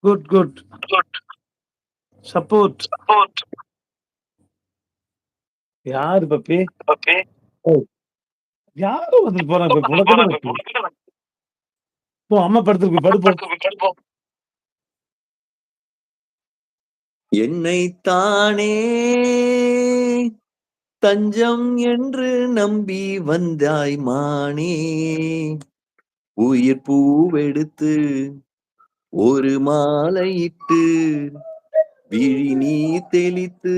Good, good. Support. யாரு puppy? ஓ! யாரோ ஒருத்தர் போறாங்க பப்பி. உனக்கு என்ன பப்பி? போ அம்மா படுத்துருக்கு படு போ. என்னைத்தானே தஞ்சம் என்று நம்பி வந்தாய் மானே, உயிர் பூவெடுத்து ஒரு மாலையிட்டு விழி நீர் தெளித்து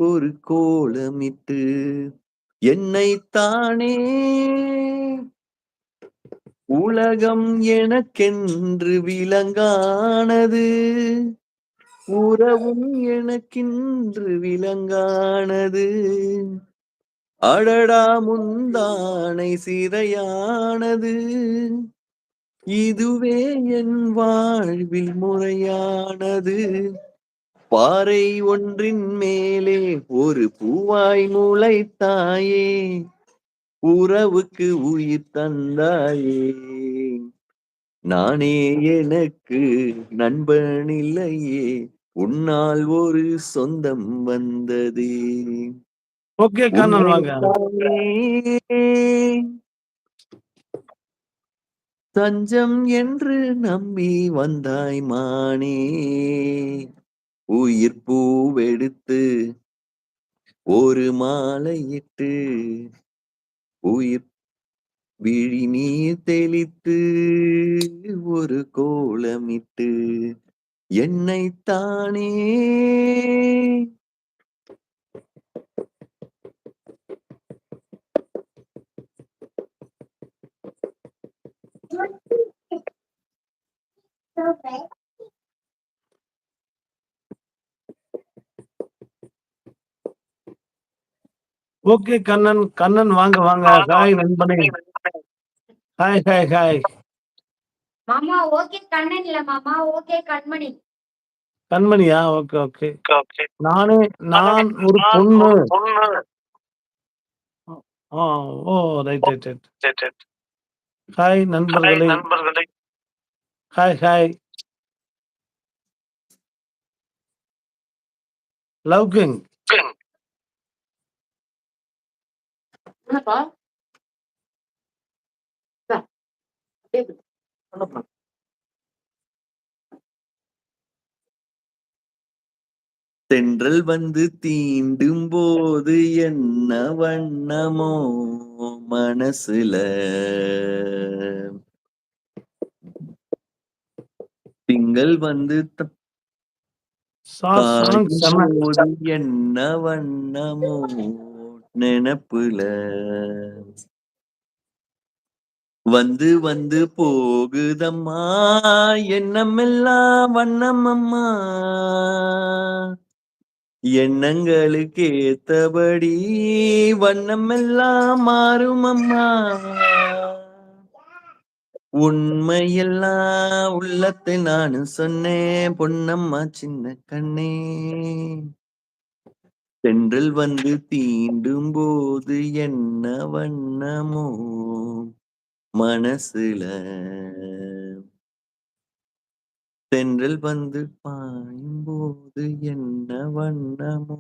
ஒரு கோலமிட்டு என்னைத்தானே உலகம் எனக்கென்று விலங்கானது, உறவும் எனக்கின்று விலங்கானது. அடடா முந்தானை சிறையானது, இதுவே என் வாழ்வில் முறையானது. பாறை ஒன்றின் மேலே ஒரு பூவாய் முளைத்தாயே, உறவுக்கு உயிர் தந்தாயே. நானே எனக்கு நண்பனில்லையே, உன்னால் ஒரு சொந்தம் வந்ததே. ஓகே கண்ணன் வாங்க. தஞ்சம் என்று நம்பி வந்தாய் மானே, உயிர் பூவெடுத்து ஒரு மாலையிட்டு உயிர் விழி நீர் தெளித்து ஒரு கோலமிட்டு என்னைத்தானே. ஓகே கண்ணன். கண்ணன் வாங்க வாங்க. ஹாய் நண்பனே. Hi hi hi. மாமா ஓகே கண்ணன் இல்ல மாமா, ஓகே கண்மணி. கண்மணியா? Okay okay. நான் ஒரு பொண்ணு. ஆ ஓ ரைட் ரைட் ரைட். ஹாய் நண்பர்களே. Hi hi. Love king. என்னப்பா? தென்றல் வந்து தீண்டும் போது என்ன வண்ணமோ மனசுல, திங்கள் வந்து சாங் செம. போது என்ன வண்ணமோ நினப்புல, வந்து வந்து போகுதம்மா எண்ணமெல்லாம் வண்ணமம்மா, எண்ணங்களுக்கு ஏத்தபடி வண்ணமெல்லாம் மாறுமம்மா. உண்மையெல்லாம் உள்ளத்தை நானும் சொன்னேன் பொன்னம்மா சின்ன கண்ணே. தென்றல் வந்து தீண்டும் போது என்ன வண்ணமோ மனசுல, தென்றல் வந்து பாயும் போது என்ன வண்ணமோ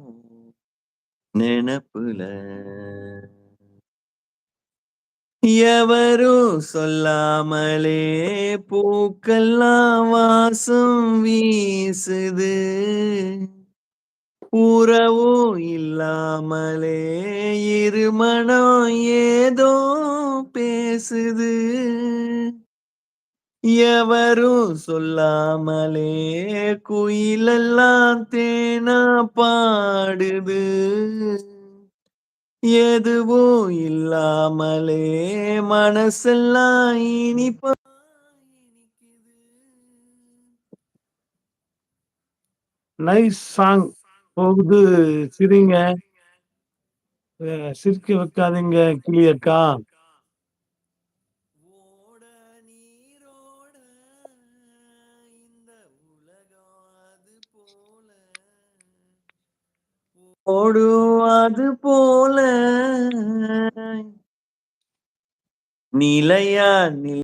நினப்புல. எவரும் சொல்லாமலே பூக்கெல்லாம் வாசம் வீசுது, உறவும் இல்லாமலே இருமனம் ஏதோ பேசுது. எவரும் சொல்லாமலே குயிலெல்லாம் தேனா பாடுது, எதுவும் இல்லாமலே மனசெல்லாம் இனிப்பா இனிக்குது. Nice song. போகுது. சிரிங்க. சிரிக்க வைக்காதீங்க கிளியக்கா. ஓட நீரோட இந்த உலகம் அது போல, ஓடும் அது போல நிலையா